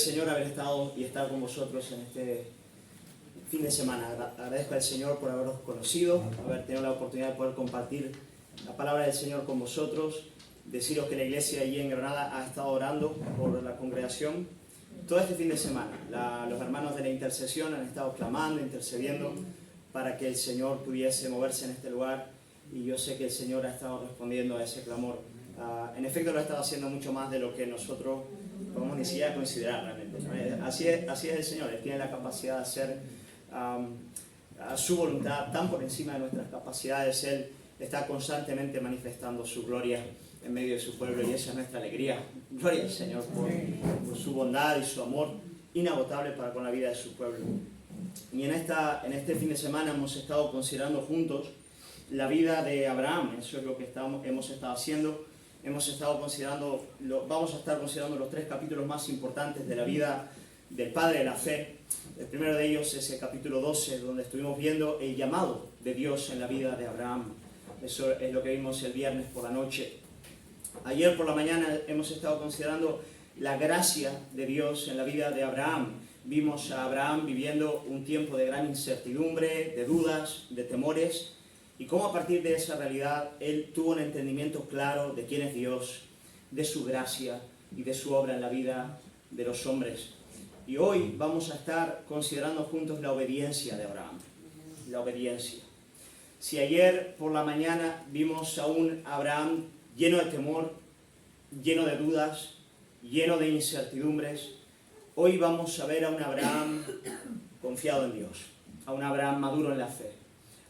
Señor haber estado y estar con vosotros en este fin de semana. Agradezco al Señor por haberos conocido, haber tenido la oportunidad de poder compartir la palabra del Señor con vosotros. Deciros que la iglesia allí en Granada ha estado orando por la congregación todo este fin de semana. Los hermanos de la intercesión han estado clamando, intercediendo para que el Señor pudiese moverse en este lugar, y yo sé que el Señor ha estado respondiendo a ese clamor. En efecto, lo ha estado haciendo mucho más de lo que nosotros podemos ni siquiera considerar realmente, ¿no? Así es el Señor. Él tiene la capacidad de hacer a su voluntad tan por encima de nuestras capacidades. Él está constantemente manifestando su gloria en medio de su pueblo, y esa es nuestra alegría. Gloria al Señor por su bondad y su amor inagotable para con la vida de su pueblo. Y en este fin de semana hemos estado considerando juntos la vida de Abraham. Eso es lo que hemos estado haciendo. Vamos a estar considerando los 3 capítulos más importantes de la vida del padre de la fe. El primero de ellos es el capítulo 12, donde estuvimos viendo el llamado de Dios en la vida de Abraham. Eso es lo que vimos el viernes por la noche. Ayer por la mañana hemos estado considerando la gracia de Dios en la vida de Abraham. Vimos a Abraham viviendo un tiempo de gran incertidumbre, de dudas, de temores, y cómo a partir de esa realidad él tuvo un entendimiento claro de quién es Dios, de su gracia y de su obra en la vida de los hombres. Y hoy vamos a estar considerando juntos la obediencia de Abraham. La obediencia. Si ayer por la mañana vimos a un Abraham lleno de temor, lleno de dudas, lleno de incertidumbres, hoy vamos a ver a un Abraham confiado en Dios, a un Abraham maduro en la fe,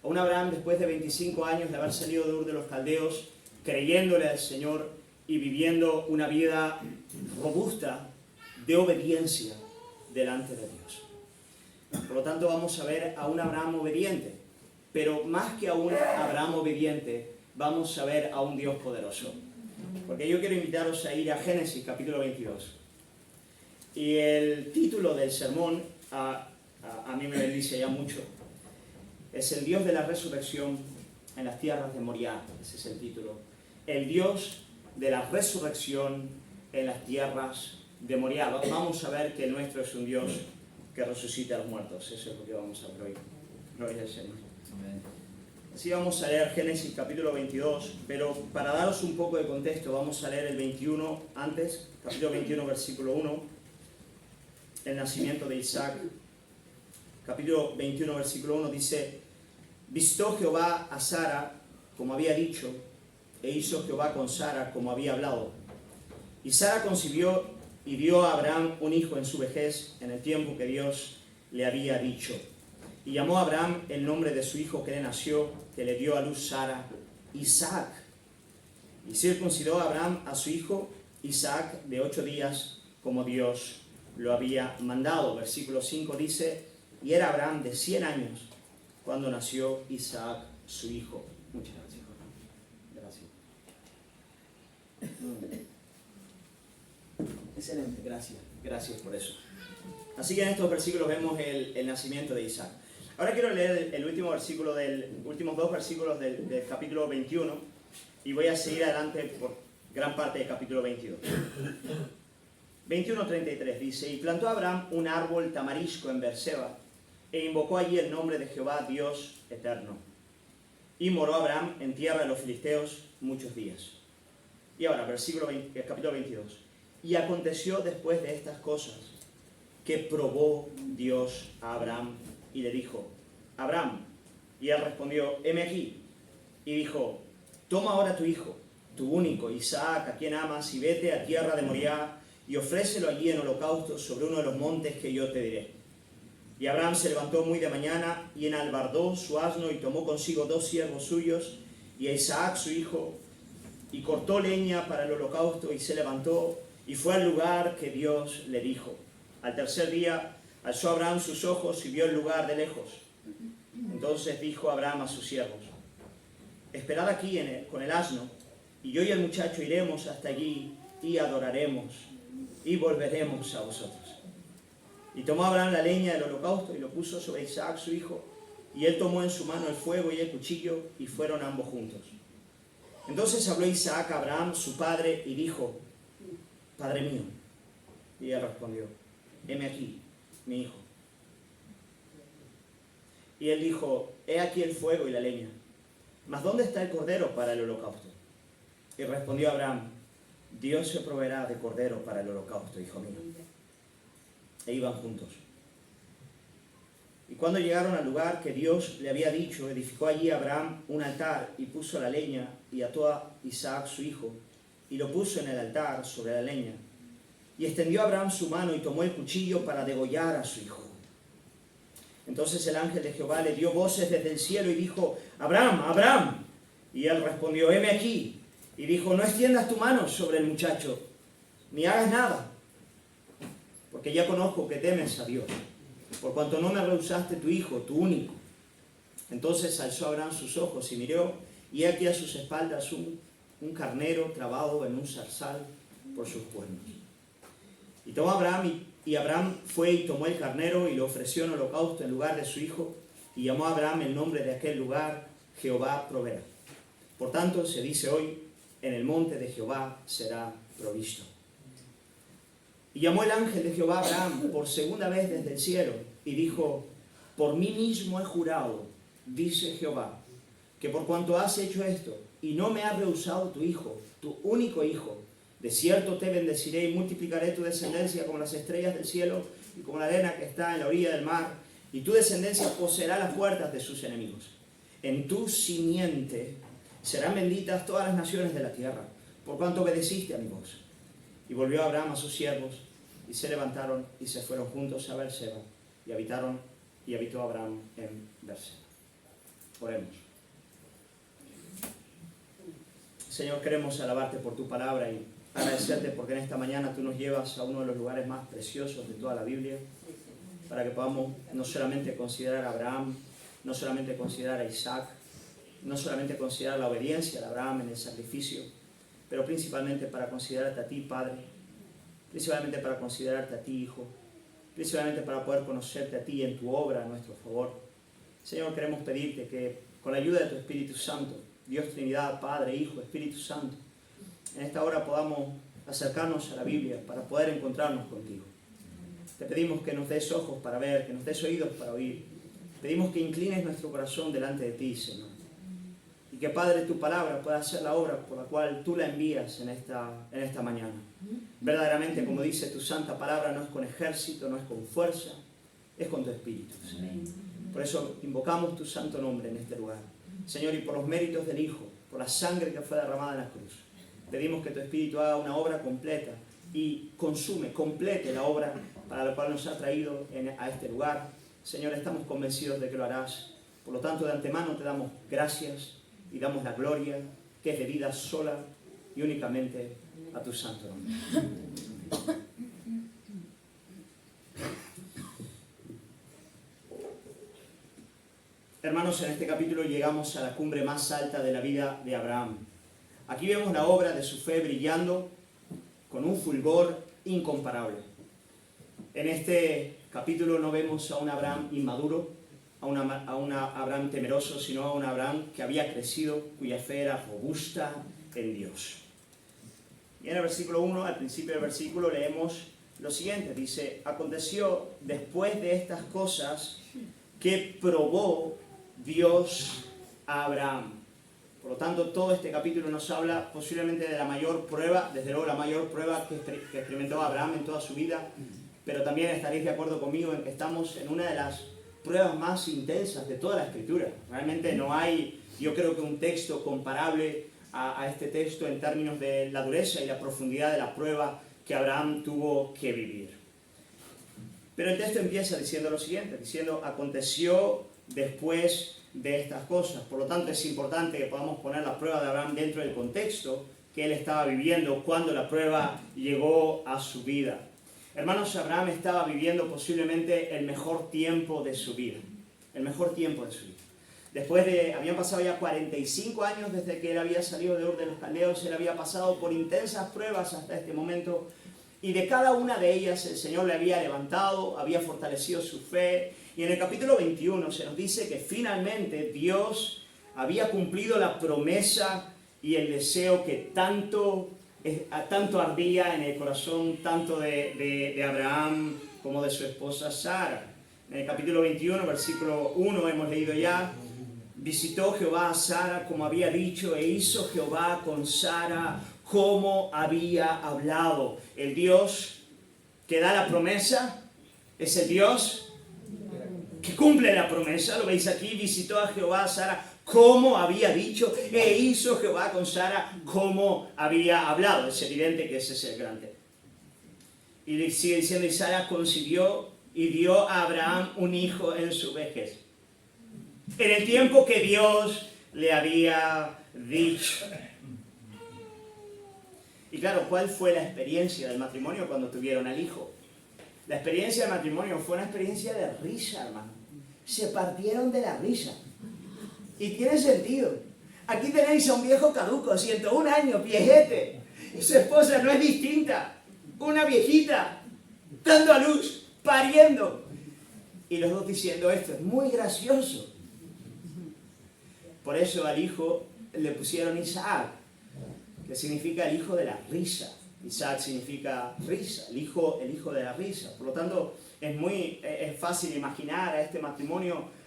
a un Abraham después de 25 años de haber salido de Ur de los Caldeos, creyéndole al Señor y viviendo una vida robusta de obediencia delante de Dios. Por lo tanto, vamos a ver a un Abraham obediente, pero más que a un Abraham obediente, vamos a ver a un Dios poderoso. Porque yo quiero invitaros a ir a Génesis capítulo 22. Y el título del sermón a mí me bendice ya mucho. Es el Dios de la resurrección en las tierras de Moriah. Ese es el título. El Dios de la resurrección en las tierras de Moriah. Vamos a ver que el nuestro es un Dios que resucita a los muertos. Eso es lo que vamos a ver hoy. Gloria al Señor. Así vamos a leer Génesis capítulo 22, pero para daros un poco de contexto vamos a leer el 21 antes, capítulo 21 versículo 1, el nacimiento de Isaac. Capítulo 21 versículo 1 dice: Vistió Jehová a Sara como había dicho, e hizo Jehová con Sara como había hablado. Y Sara concibió y dio a Abraham un hijo en su vejez, en el tiempo que Dios le había dicho. Y llamó a Abraham el nombre de su hijo que le nació, que le dio a luz Sara, Isaac. Y circuncidó a Abraham a su hijo Isaac de 8 días, como Dios lo había mandado. Versículo 5 dice: y era Abraham de 100 años cuando nació Isaac su hijo. Muchas gracias, Jorge. Gracias. Excelente, gracias por eso. Así que en estos versículos vemos el nacimiento de Isaac. Ahora quiero leer el último versículo últimos 2 versículos del capítulo 21, y voy a seguir adelante por gran parte del capítulo 22. 21:33 dice: y plantó Abraham un árbol tamarisco en Beerseba, e invocó allí el nombre de Jehová Dios eterno. Y moró Abraham en tierra de los filisteos muchos días. Y ahora, capítulo 22. Y aconteció después de estas cosas que probó Dios a Abraham y le dijo: Abraham. Y él respondió: heme aquí. Y dijo: toma ahora tu hijo, tu único, Isaac, a quien amas, y vete a tierra de Moriah, y ofrécelo allí en holocausto sobre uno de los montes que yo te diré. Y Abraham se levantó muy de mañana, y enalbardó su asno, y tomó consigo 2 siervos suyos, y a Isaac su hijo, y cortó leña para el holocausto, y se levantó, y fue al lugar que Dios le dijo. Al tercer día alzó Abraham sus ojos y vio el lugar de lejos. Entonces dijo Abraham a sus siervos: esperad aquí con el asno, y yo y el muchacho iremos hasta allí, y adoraremos, y volveremos a vosotros. Y tomó Abraham la leña del holocausto, y lo puso sobre Isaac su hijo, y él tomó en su mano el fuego y el cuchillo, y fueron ambos juntos. Entonces habló Isaac a Abraham su padre, y dijo: Padre mío. Y él respondió: heme aquí, mi hijo. Y él dijo, he aquí el fuego y la leña, mas ¿dónde está el cordero para el holocausto? Y respondió Abraham, Dios se proveerá de cordero para el holocausto, hijo mío. E iban juntos. Y cuando llegaron al lugar que Dios le había dicho, edificó allí Abraham un altar y puso la leña y ató a Isaac su hijo y lo puso en el altar sobre la leña. Y extendió Abraham su mano y tomó el cuchillo para degollar a su hijo. Entonces el ángel de Jehová le dio voces desde el cielo y dijo, Abraham, Abraham. Y él respondió, heme aquí. Y dijo, no extiendas tu mano sobre el muchacho, ni hagas nada, porque ya conozco que temes a Dios, por cuanto no me rehusaste tu hijo, tu único. Entonces alzó Abraham sus ojos y miró, y aquí a sus espaldas un carnero trabado en un zarzal por sus cuernos. Y tomó Abraham, y Abraham fue y tomó el carnero y lo ofreció en holocausto en lugar de su hijo, y llamó a Abraham el nombre de aquel lugar, Jehová proveerá. Por tanto, se dice hoy, en el monte de Jehová será provisto. Y llamó el ángel de Jehová a Abraham por segunda vez desde el cielo, y dijo, por mí mismo he jurado, dice Jehová, que por cuanto has hecho esto, y no me has rehusado tu hijo, tu único hijo, de cierto te bendeciré y multiplicaré tu descendencia como las estrellas del cielo y como la arena que está en la orilla del mar, y tu descendencia poseerá las puertas de sus enemigos. En tu simiente serán benditas todas las naciones de la tierra, por cuanto obedeciste a mi voz. Y volvió Abraham a sus siervos, y se levantaron y se fueron juntos a Beerseba, y habitó Abraham en Beerseba. Oremos. Señor, queremos alabarte por tu palabra y agradecerte porque en esta mañana tú nos llevas a uno de los lugares más preciosos de toda la Biblia, para que podamos no solamente considerar a Abraham, no solamente considerar a Isaac, no solamente considerar la obediencia de Abraham en el sacrificio, pero principalmente para considerarte a ti, Padre, principalmente para considerarte a ti, Hijo, principalmente para poder conocerte a ti en tu obra a nuestro favor. Señor, queremos pedirte que con la ayuda de tu Espíritu Santo, Dios Trinidad, Padre, Hijo, Espíritu Santo, en esta hora podamos acercarnos a la Biblia para poder encontrarnos contigo. Te pedimos que nos des ojos para ver, que nos des oídos para oír. Pedimos que inclines nuestro corazón delante de ti, Señor. Y que, Padre, tu palabra pueda ser la obra por la cual tú la envías en esta mañana. Verdaderamente, como dice tu santa palabra, no es con ejército, no es con fuerza, es con tu Espíritu, Señor. Por eso invocamos tu santo nombre en este lugar. Señor, y por los méritos del Hijo, por la sangre que fue derramada en la cruz, pedimos que tu Espíritu haga una obra completa y complete la obra para la cual nos ha traído a este lugar. Señor, estamos convencidos de que lo harás. Por lo tanto, de antemano te damos gracias y damos la gloria que es debida sola y únicamente a tu santo nombre. Hermanos, en este capítulo llegamos a la cumbre más alta de la vida de Abraham. Aquí vemos la obra de su fe brillando con un fulgor incomparable. En este capítulo no vemos a un Abraham inmaduro, a un Abraham temeroso, sino a un Abraham que había crecido, cuya fe era robusta en Dios. Y en el versículo 1, al principio del versículo, leemos lo siguiente. Dice, aconteció después de estas cosas que probó Dios a Abraham. Por lo tanto, todo este capítulo nos habla posiblemente de la mayor prueba, desde luego la mayor prueba que experimentó Abraham en toda su vida, pero también estaréis de acuerdo conmigo en que estamos en una de las pruebas más intensas de toda la Escritura. Realmente no hay, yo creo que un texto comparable a este texto en términos de la dureza y la profundidad de la prueba que Abraham tuvo que vivir. Pero el texto empieza diciendo lo siguiente, diciendo, aconteció después de estas cosas. Por lo tanto, es importante que podamos poner la prueba de Abraham dentro del contexto que él estaba viviendo cuando la prueba llegó a su vida. Hermanos, Abraham estaba viviendo posiblemente el mejor tiempo de su vida. El mejor tiempo de su vida. Habían pasado ya 45 años desde que él había salido de Ur de los Caldeos. Él había pasado por intensas pruebas hasta este momento. Y de cada una de ellas el Señor le había levantado, había fortalecido su fe. Y en el capítulo 21 se nos dice que finalmente Dios había cumplido la promesa y el deseo que tanto ardía en el corazón tanto de Abraham como de su esposa Sara. En el capítulo 21, versículo 1, hemos leído ya: visitó Jehová a Sara como había dicho, e hizo Jehová con Sara como había hablado. El Dios que da la promesa es el Dios que cumple la promesa. Lo veis aquí: visitó a Jehová a Sara como había dicho, e hizo Jehová con Sara como había hablado. Es evidente que ese es el gran tema. Y sigue diciendo: y Sara concibió y dio a Abraham un hijo en su vejez, en el tiempo que Dios le había dicho. Y claro, ¿cuál fue la experiencia del matrimonio cuando tuvieron al hijo? La experiencia del matrimonio fue una experiencia de risa, hermano. Se partieron de la risa. Y tiene sentido. Aquí tenéis a un viejo caduco, 101 años, viejete. Y su esposa no es distinta. Una viejita, dando a luz, pariendo. Y los dos diciendo: esto es muy gracioso. Por eso al hijo le pusieron Isaac, que significa el hijo de la risa. Isaac significa risa, el hijo de la risa. Por lo tanto, es fácil imaginar a este matrimonio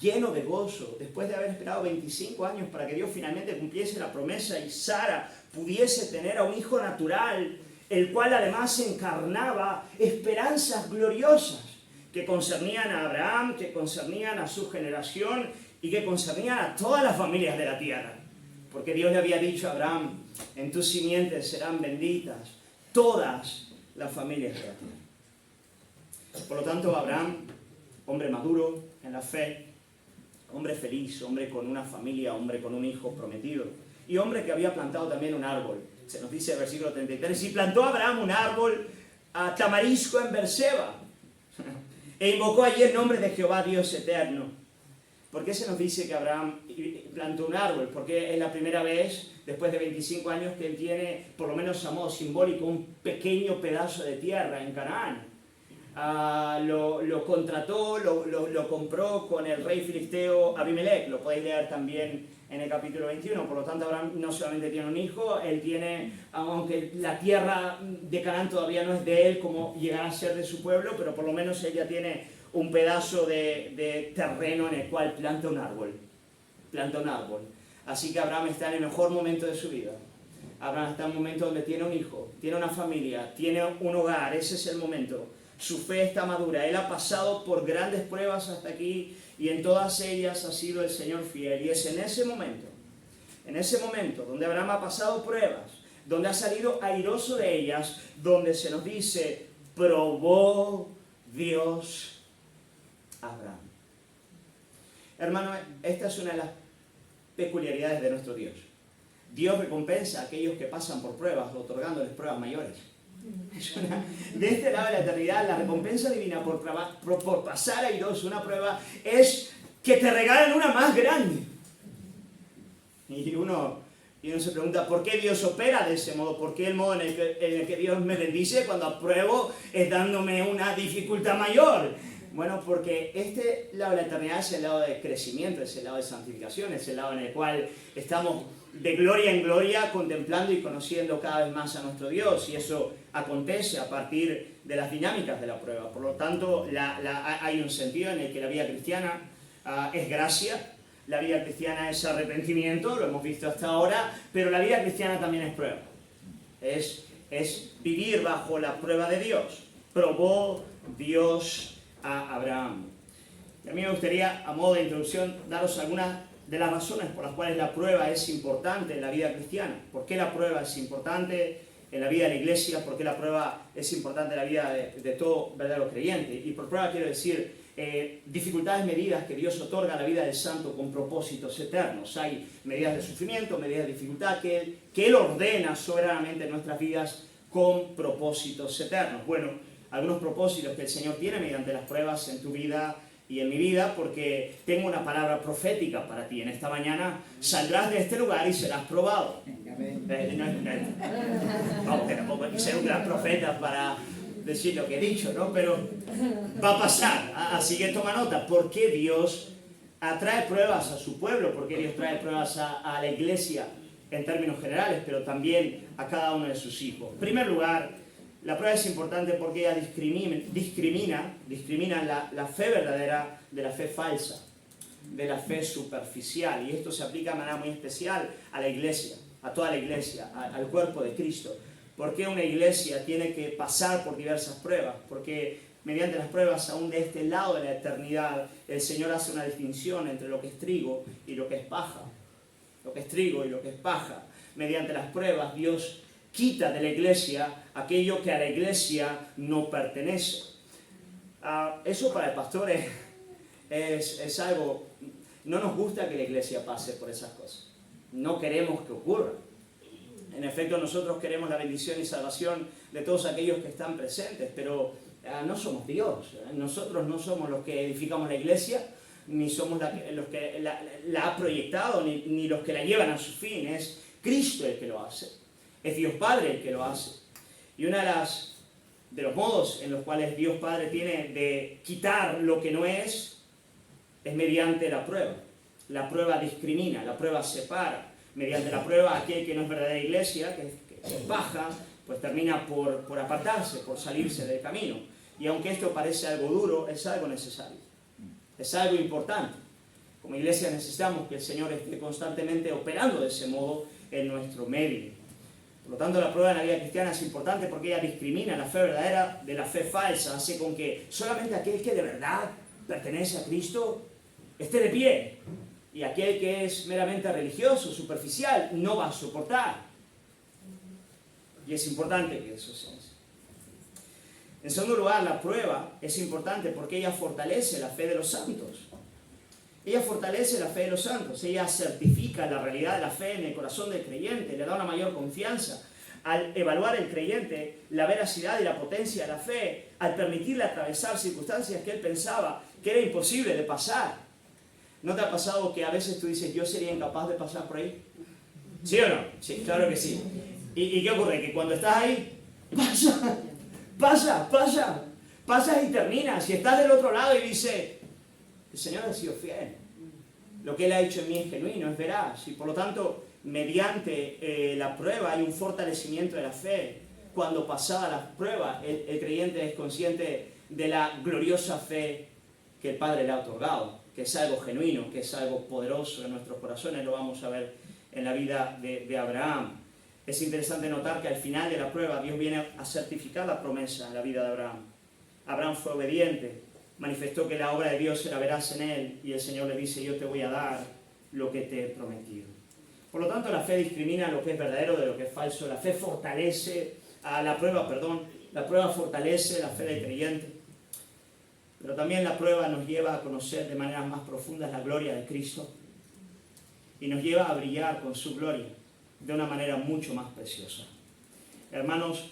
lleno de gozo, después de haber esperado 25 años para que Dios finalmente cumpliese la promesa y Sara pudiese tener a un hijo natural, el cual además encarnaba esperanzas gloriosas que concernían a Abraham, que concernían a su generación y que concernían a todas las familias de la tierra. Porque Dios le había dicho a Abraham: en tus simientes serán benditas todas las familias de la tierra. Por lo tanto, Abraham, hombre maduro en la fe, hombre feliz, hombre con una familia, hombre con un hijo prometido, y hombre que había plantado también un árbol. Se nos dice en el versículo 33, y plantó Abraham un árbol tamarisco en Berseba, e invocó allí el nombre de Jehová Dios eterno. ¿Por qué se nos dice que Abraham plantó un árbol? Porque es la primera vez, después de 25 años, que él tiene, por lo menos a modo simbólico, un pequeño pedazo de tierra en Canaán. Lo contrató, lo compró con el rey filisteo Abimelech. Lo podéis leer también en el capítulo 21. Por lo tanto, Abraham no solamente tiene un hijo, él tiene, aunque la tierra de Canaán todavía no es de él como llegará a ser de su pueblo, pero por lo menos él ya tiene un pedazo de terreno en el cual planta un árbol. Planta un árbol. Así que Abraham está en el mejor momento de su vida. Abraham está en un momento donde tiene un hijo, tiene una familia, tiene un hogar. Ese es el momento. Su fe está madura. Él ha pasado por grandes pruebas hasta aquí y en todas ellas ha sido el Señor fiel. Y es en ese momento donde Abraham ha pasado pruebas, donde ha salido airoso de ellas, donde se nos dice: probó Dios Abraham. Hermano, esta es una de las peculiaridades de nuestro Dios. Dios recompensa a aquellos que pasan por pruebas, otorgándoles pruebas mayores. De este lado de la eternidad, la recompensa divina por pasar airoso una prueba es que te regalen una más grande. Y uno se pregunta: ¿por qué Dios opera de ese modo? ¿Por qué el modo en el que Dios me bendice cuando apruebo es dándome una dificultad mayor? Bueno, porque este lado de la eternidad es el lado de crecimiento, es el lado de santificación, es el lado en el cual estamos de gloria en gloria contemplando y conociendo cada vez más a nuestro Dios, y eso acontece a partir de las dinámicas de la prueba. Por lo tanto, hay un sentido en el que la vida cristiana es gracia, la vida cristiana es arrepentimiento, lo hemos visto hasta ahora, pero la vida cristiana también es prueba. Es vivir bajo la prueba de Dios. Probó Dios a Abraham. Y a mí me gustaría, a modo de introducción, daros algunas de las razones por las cuales la prueba es importante en la vida cristiana. ¿Por qué la prueba es importante en la vida de la iglesia? ¿Por qué la prueba es importante en la vida de todo verdadero creyente? Y por prueba quiero decir dificultades medidas que Dios otorga a la vida del santo con propósitos eternos. Hay medidas de sufrimiento, medidas de dificultad que Él ordena soberanamente en nuestras vidas con propósitos eternos. Bueno, algunos propósitos que el Señor tiene mediante las pruebas en tu vida y en mi vida, porque tengo una palabra profética para ti. En esta mañana saldrás de este lugar y serás probado. Vamos, que tampoco hay que ser un gran profeta para decir lo que he dicho, ¿no? Pero va a pasar. Así que toma nota. ¿Por qué Dios atrae pruebas a su pueblo? ¿Por qué Dios trae pruebas a la iglesia en términos generales, pero también a cada uno de sus hijos? En primer lugar, La prueba es importante porque ella discrimina la fe verdadera de la fe falsa, de la fe superficial. Y esto se aplica de manera muy especial a la iglesia, a toda la iglesia, al cuerpo de Cristo. ¿Por qué una iglesia tiene que pasar por diversas pruebas? Porque mediante las pruebas, aún de este lado de la eternidad, el Señor hace una distinción entre lo que es trigo y lo que es paja. Lo que es trigo y lo que es paja. Mediante las pruebas, Dios quita de la iglesia aquello que a la iglesia no pertenece. Eso para el pastor es algo... No nos gusta que la iglesia pase por esas cosas. No queremos que ocurra. En efecto, nosotros queremos la bendición y salvación de todos aquellos que están presentes, pero no somos Dios. Nosotros no somos los que edificamos la iglesia, ni somos los que la ha proyectado, ni los que la llevan a su fin. Es Cristo el que lo hace. Es Dios Padre el que lo hace. Y uno de los modos en los cuales Dios Padre tiene de quitar lo que no es mediante la prueba. La prueba discrimina, la prueba separa. Mediante la prueba, aquel que no es verdadera iglesia, que es baja, pues termina por apartarse, por salirse del camino. Y aunque esto parece algo duro, es algo necesario. Es algo importante. Como iglesia necesitamos que el Señor esté constantemente operando de ese modo en nuestro medio. Por lo tanto, la prueba en la vida cristiana es importante porque ella discrimina la fe verdadera de la fe falsa. Hace con que solamente aquel que de verdad pertenece a Cristo esté de pie. Y aquel que es meramente religioso, superficial, no va a soportar. Y es importante que eso sea así. En segundo lugar, la prueba es importante porque ella fortalece la fe de los santos. Ella fortalece la fe de los santos. Ella certifica la realidad de la fe en el corazón del creyente. Le da una mayor confianza. Al evaluar el creyente la veracidad y la potencia de la fe, al permitirle atravesar circunstancias que él pensaba que era imposible de pasar. ¿No te ha pasado que a veces tú dices, yo sería incapaz de pasar por ahí? ¿Sí o no? Sí, claro que sí. ¿Y qué ocurre? Que cuando estás ahí, pasas y terminas. Y estás del otro lado y dices, el Señor ha sido fiel. Lo que Él ha hecho en mí es genuino, es veraz. Y por lo tanto, mediante la prueba hay un fortalecimiento de la fe. Cuando pasada las pruebas, el creyente es consciente de la gloriosa fe que el Padre le ha otorgado, que es algo genuino, que es algo poderoso en nuestros corazones. Lo vamos a ver en la vida de Abraham. Es interesante notar que al final de la prueba Dios viene a certificar la promesa en la vida de Abraham. Abraham fue obediente, manifestó que la obra de Dios era veraz en él, y el Señor le dice, yo te voy a dar lo que te he prometido. Por lo tanto, la fe discrimina lo que es verdadero de lo que es falso. La fe fortalece, la prueba fortalece la fe del creyente. Pero también la prueba nos lleva a conocer de maneras más profundas la gloria de Cristo y nos lleva a brillar con su gloria de una manera mucho más preciosa. Hermanos,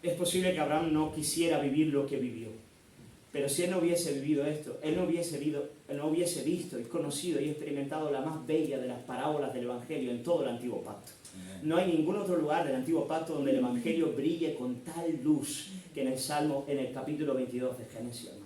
es posible que Abraham no quisiera vivir lo que vivió, pero si él no hubiese vivido esto, él no hubiese visto y conocido y experimentado la más bella de las parábolas del Evangelio en todo el Antiguo Pacto. No hay ningún otro lugar del Antiguo Pacto donde el Evangelio brille con tal luz que en el capítulo 22 de Génesis, hermano.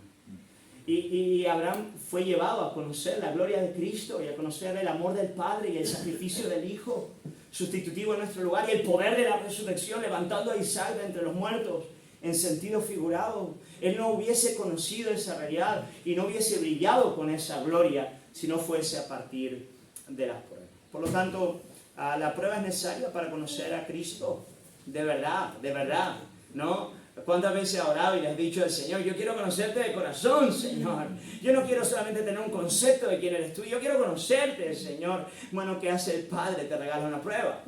Y Abraham fue llevado a conocer la gloria de Cristo y a conocer el amor del Padre y el sacrificio del Hijo, sustitutivo en nuestro lugar, y el poder de la resurrección, levantando a Isaac de entre los muertos, en sentido figurado. Él no hubiese conocido esa realidad y no hubiese brillado con esa gloria si no fuese a partir de las pruebas. Por lo tanto, la prueba es necesaria para conocer a Cristo de verdad, ¿no? ¿Cuántas veces has orado y le has dicho al Señor, yo quiero conocerte de corazón, Señor? Yo no quiero solamente tener un concepto de quién eres tú, yo quiero conocerte, Señor. Bueno, ¿qué hace el Padre? Te regala una prueba.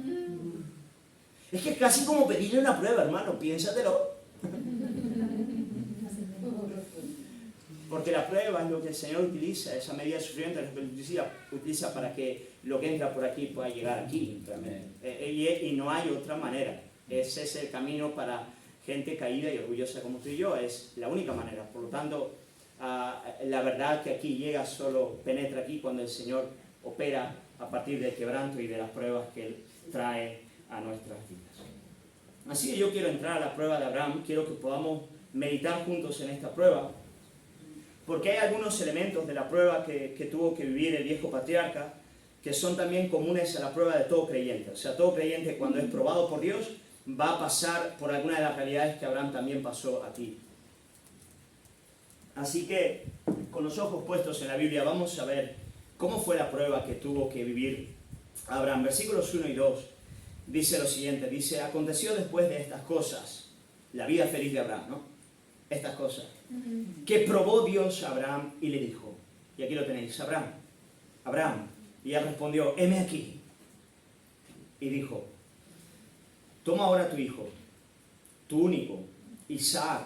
Es que es casi como pedirle una prueba, hermano, piénsatelo. Porque la prueba es lo que el Señor utiliza, esa medida de sufrimiento es lo que utiliza para que lo que entra por aquí pueda llegar aquí. Y no hay otra manera. Ese es el camino para gente caída y orgullosa como tú y yo, es la única manera. Por lo tanto, la verdad que aquí llega solo penetra aquí cuando el Señor opera a partir del quebranto y de las pruebas que Él trae a nuestras vidas. Así que yo quiero entrar a la prueba de Abraham, quiero que podamos meditar juntos en esta prueba, porque hay algunos elementos de la prueba que tuvo que vivir el viejo patriarca, que son también comunes a la prueba de todo creyente. O sea, todo creyente cuando es probado por Dios, va a pasar por alguna de las realidades que Abraham también pasó aquí. Así que, con los ojos puestos en la Biblia, vamos a ver cómo fue la prueba que tuvo que vivir Abraham. Versículos 1 y 2 dice lo siguiente, dice, aconteció después de estas cosas, la vida feliz de Abraham, ¿no? Estas cosas, que probó Dios a Abraham y le dijo, y aquí lo tenéis, Abraham, Abraham, y él respondió, heme aquí, y dijo, toma ahora tu hijo, tu único, Isaac,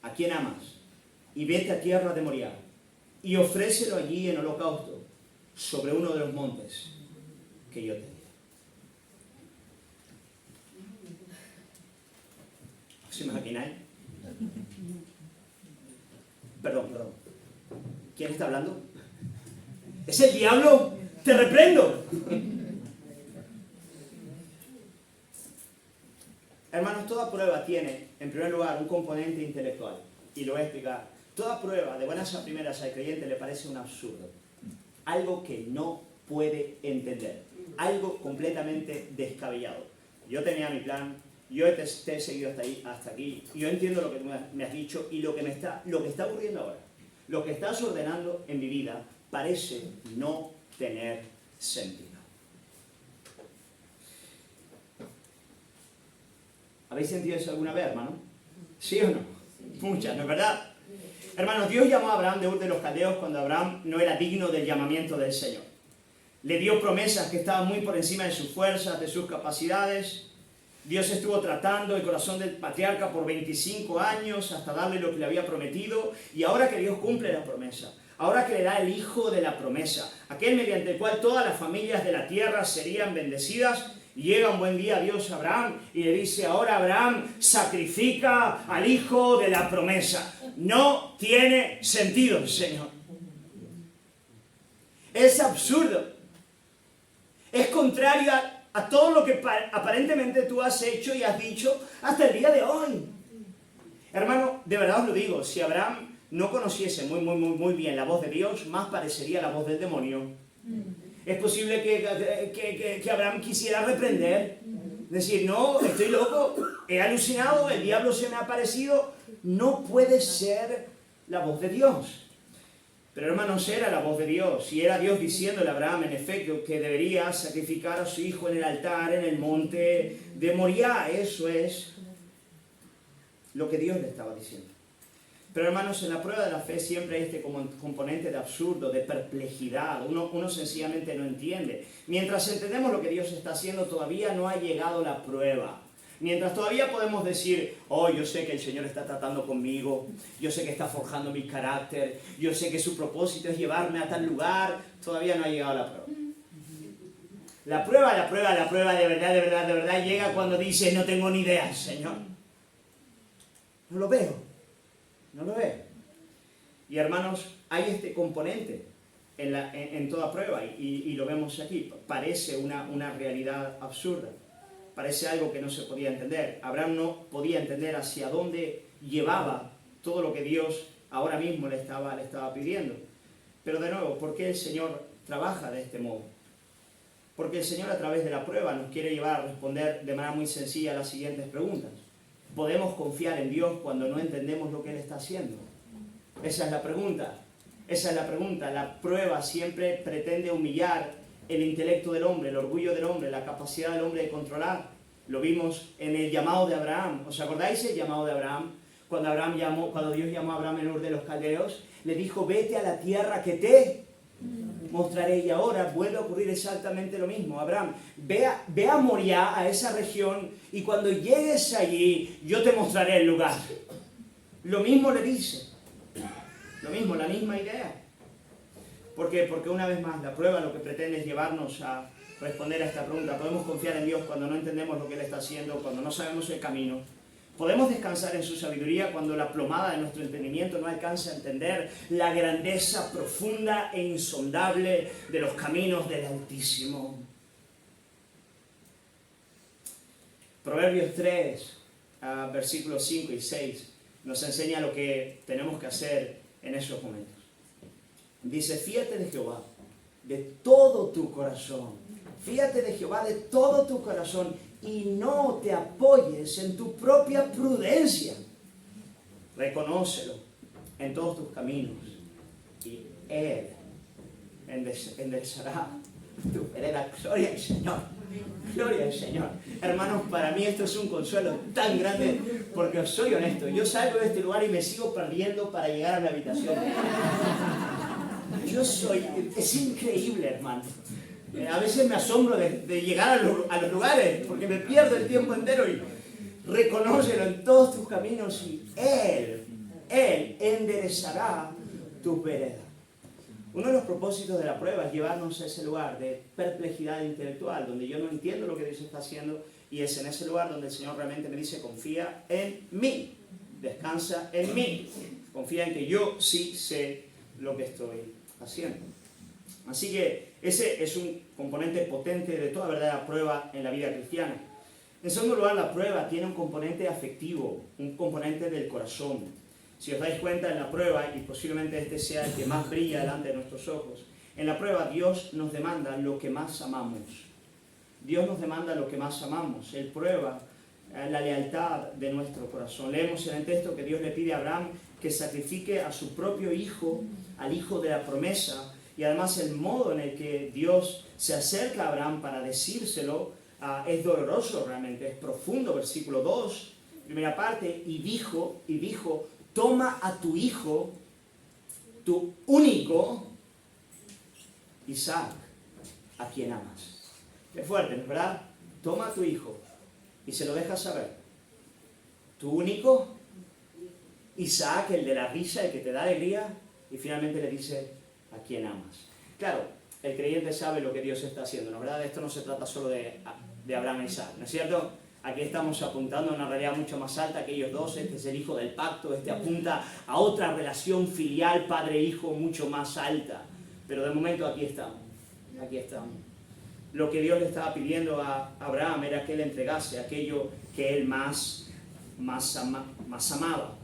a quien amas, y vete a tierra de Moriah, y ofrécelo allí en holocausto, sobre uno de los montes que yo te diré. ¿Os imagináis? Perdón. ¿Quién está hablando? ¿Es el diablo? ¡Te reprendo! Hermanos, toda prueba tiene, en primer lugar, un componente intelectual. Y lo voy a explicar. Toda prueba, de buenas a primeras al creyente, le parece un absurdo. Algo que no puede entender. Algo completamente descabellado. Yo tenía mi plan, yo te he seguido hasta aquí, yo entiendo lo que tú me has dicho y lo que está ocurriendo ahora, lo que estás ordenando en mi vida, parece no tener sentido. ¿Habéis sentido eso alguna vez, hermano? ¿Sí o no? Muchas, ¿no es verdad? Hermanos, Dios llamó a Abraham de Ur de los Caldeos cuando Abraham no era digno del llamamiento del Señor. Le dio promesas que estaban muy por encima de sus fuerzas, de sus capacidades. Dios estuvo tratando el corazón del patriarca por 25 años hasta darle lo que le había prometido. Y ahora que Dios cumple la promesa, ahora que le da el hijo de la promesa, aquel mediante el cual todas las familias de la tierra serían bendecidas, llega un buen día Dios a Abraham y le dice, ahora Abraham, sacrifica al hijo de la promesa. No tiene sentido, Señor. Es absurdo. Es contrario a todo lo que aparentemente tú has hecho y has dicho hasta el día de hoy. Hermano, de verdad os lo digo, si Abraham no conociese muy bien la voz de Dios, más parecería la voz del demonio. Es posible que Abraham quisiera reprender, decir, no, estoy loco, he alucinado, el diablo se me ha aparecido, no puede ser la voz de Dios. Pero hermanos, era la voz de Dios, y era Dios diciéndole a Abraham, en efecto, que debería sacrificar a su hijo en el altar, en el monte de Moriah. Eso es lo que Dios le estaba diciendo. Pero hermanos, en la prueba de la fe siempre hay este componente de absurdo, de perplejidad. Uno sencillamente no entiende. Mientras entendemos lo que Dios está haciendo, todavía no ha llegado la prueba. Mientras todavía podemos decir, oh, yo sé que el Señor está tratando conmigo, yo sé que está forjando mi carácter, yo sé que su propósito es llevarme a tal lugar, todavía no ha llegado la prueba. La prueba de verdad llega cuando dice, no tengo ni idea, Señor. No lo veo. Y hermanos, hay este componente en toda prueba y lo vemos aquí. Parece una realidad absurda. Parece algo que no se podía entender. Abraham no podía entender hacia dónde llevaba todo lo que Dios ahora mismo le estaba pidiendo. Pero de nuevo, ¿por qué el Señor trabaja de este modo? Porque el Señor a través de la prueba nos quiere llevar a responder de manera muy sencilla a las siguientes preguntas. ¿Podemos confiar en Dios cuando no entendemos lo que Él está haciendo? Esa es la pregunta. La prueba siempre pretende humillar el intelecto del hombre, el orgullo del hombre, la capacidad del hombre de controlar. Lo vimos en el llamado de Abraham. ¿Os acordáis el llamado de Abraham? Cuando Dios llamó a Abraham en Ur de los Caldeos, le dijo, vete a la tierra que te mostraré. Y ahora vuelve a ocurrir exactamente lo mismo. Abraham, ve a Moriah, a esa región, y cuando llegues allí, yo te mostraré el lugar. Lo mismo le dice. Lo mismo, la misma idea. ¿Por qué? Porque una vez más, la prueba lo que pretende es llevarnos a responder a esta pregunta. ¿Podemos confiar en Dios cuando no entendemos lo que Él está haciendo, cuando no sabemos el camino? ¿Podemos descansar en su sabiduría cuando la plomada de nuestro entendimiento no alcanza a entender la grandeza profunda e insondable de los caminos del Altísimo? Proverbios 3, versículos 5 y 6, nos enseña lo que tenemos que hacer en esos momentos. Dice, fíate de Jehová de todo tu corazón. Fíate de Jehová de todo tu corazón y no te apoyes en tu propia prudencia. Reconócelo en todos tus caminos y Él enderezará tu vereda. Gloria al Señor. Gloria al Señor. Hermanos, para mí esto es un consuelo tan grande, porque os soy honesto. Yo salgo de este lugar y me sigo perdiendo para llegar a mi habitación. Es increíble, hermano. A veces me asombro de llegar a los lugares, porque me pierdo el tiempo entero. Y reconócelo en todos tus caminos y Él enderezará tus veredas. Uno de los propósitos de la prueba es llevarnos a ese lugar de perplejidad intelectual, donde yo no entiendo lo que Dios está haciendo, y es en ese lugar donde el Señor realmente me dice: confía en mí, descansa en mí, confía en que yo sí sé lo que estoy haciendo. Así que ese es un componente potente de toda verdadera prueba en la vida cristiana. En segundo lugar, la prueba tiene un componente afectivo, un componente del corazón. Si os dais cuenta, en la prueba, y posiblemente este sea el que más brilla delante de nuestros ojos, en la prueba Dios nos demanda lo que más amamos. Dios nos demanda lo que más amamos. Él prueba la lealtad de nuestro corazón. Leemos en el texto que Dios le pide a Abraham que sacrifique a su propio hijo, al hijo de la promesa, y además el modo en el que Dios se acerca a Abraham para decírselo es doloroso realmente, es profundo. Versículo 2, primera parte, y dijo, toma a tu hijo, tu único, Isaac, a quien amas. Qué fuerte, ¿no es verdad? Toma a tu hijo y se lo dejas saber. Tu único, Isaac, el de la risa, el que te da alegría, y finalmente le dice: a quien amas. Claro, el creyente sabe lo que Dios está haciendo, ¿no es verdad? Esto no se trata solo de Abraham e Isaac, ¿no es cierto? Aquí estamos apuntando a una realidad mucho más alta que ellos dos. Este es el hijo del pacto, este apunta a otra relación filial, padre-hijo, mucho más alta. Pero de momento aquí estamos. Lo que Dios le estaba pidiendo a Abraham era que él entregase aquello que él más amaba.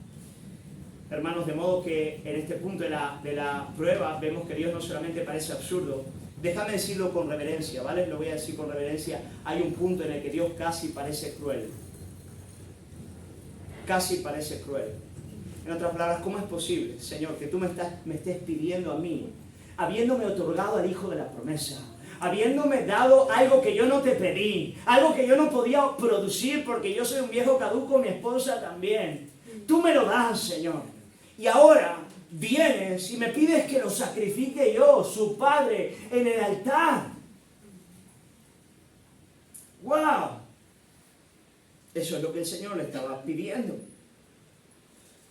Hermanos, de modo que en este punto de la prueba vemos que Dios no solamente parece absurdo. Déjame decirlo con reverencia, ¿vale? Lo voy a decir con reverencia. Hay un punto en el que Dios casi parece cruel. Casi parece cruel. En otras palabras, ¿cómo es posible, Señor, que tú me estés pidiendo a mí, habiéndome otorgado al hijo de la promesa, habiéndome dado algo que yo no te pedí, algo que yo no podía producir porque yo soy un viejo caduco, mi esposa también? Tú me lo das, Señor. Y ahora vienes y me pides que lo sacrifique yo, su padre, en el altar. ¡Wow! Eso es lo que el Señor le estaba pidiendo.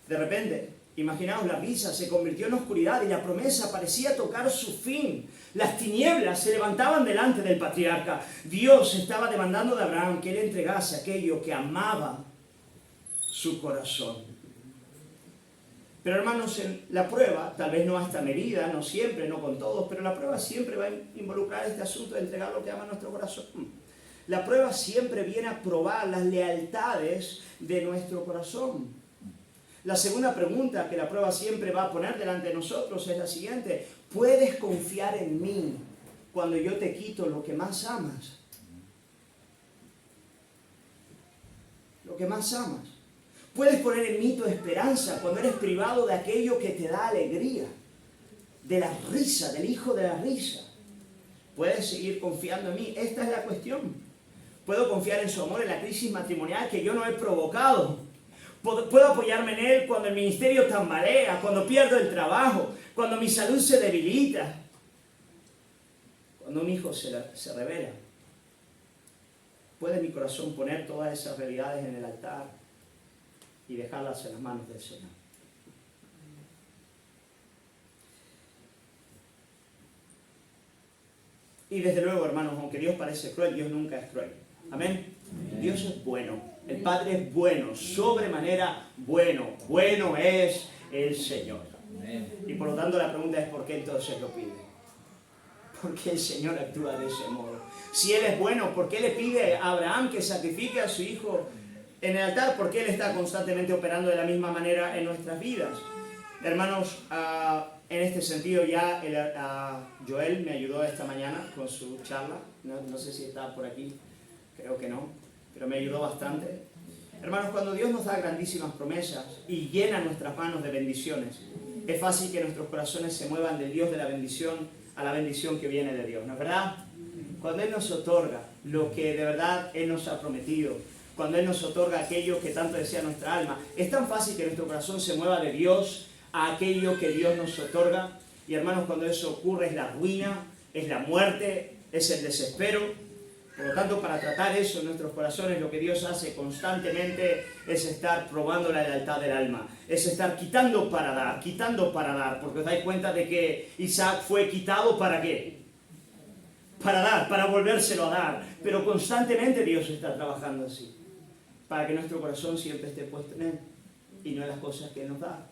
De repente, imaginaos, la risa se convirtió en oscuridad y la promesa parecía tocar su fin. Las tinieblas se levantaban delante del patriarca. Dios estaba demandando de Abraham que él entregase aquello que amaba su corazón. Pero hermanos, en la prueba, tal vez no a esta medida, no siempre, no con todos, pero la prueba siempre va a involucrar este asunto de entregar lo que ama nuestro corazón. La prueba siempre viene a probar las lealtades de nuestro corazón. La segunda pregunta que la prueba siempre va a poner delante de nosotros es la siguiente: ¿puedes confiar en mí cuando yo te quito lo que más amas? Lo que más amas. Puedes poner en mí tu esperanza cuando eres privado de aquello que te da alegría, de la risa, del hijo de la risa. Puedes seguir confiando en mí. Esta es la cuestión. Puedo confiar en su amor en la crisis matrimonial que yo no he provocado. Puedo apoyarme en él cuando el ministerio tambalea, cuando pierdo el trabajo, cuando mi salud se debilita, cuando un hijo se revela. ¿Puede mi corazón poner todas esas realidades en el altar y dejarlas en las manos del Señor? Y desde luego, hermanos, aunque Dios parece cruel, Dios nunca es cruel. Amén. Dios es bueno. El Padre es bueno, sobremanera bueno. Bueno es el Señor. Y por lo tanto la pregunta es: ¿por qué entonces lo pide? ¿Por qué el Señor actúa de ese modo? Si Él es bueno, ¿por qué le pide a Abraham que sacrifique a su hijo en el altar? ¿Por qué Él está constantemente operando de la misma manera en nuestras vidas? Hermanos, en este sentido ya Joel me ayudó esta mañana con su charla. No sé si está por aquí, creo que no. pero me ayudó bastante. Hermanos, cuando Dios nos da grandísimas promesas y llena nuestras manos de bendiciones, es fácil que nuestros corazones se muevan del Dios de la bendición a la bendición que viene de Dios, ¿no es verdad? Cuando Él nos otorga lo que de verdad Él nos ha prometido, cuando Él nos otorga aquello que tanto desea nuestra alma, es tan fácil que nuestro corazón se mueva de Dios a aquello que Dios nos otorga. Y hermanos, cuando eso ocurre es la ruina, es la muerte, es el desespero. Por lo tanto, para tratar eso en nuestros corazones, lo que Dios hace constantemente es estar probando la lealtad del alma. Es estar quitando para dar, porque os dais cuenta de que Isaac fue quitado ¿para qué? Para dar, para volvérselo a dar. Pero constantemente Dios está trabajando así, para que nuestro corazón siempre esté puesto en Él y no en las cosas que Él nos da.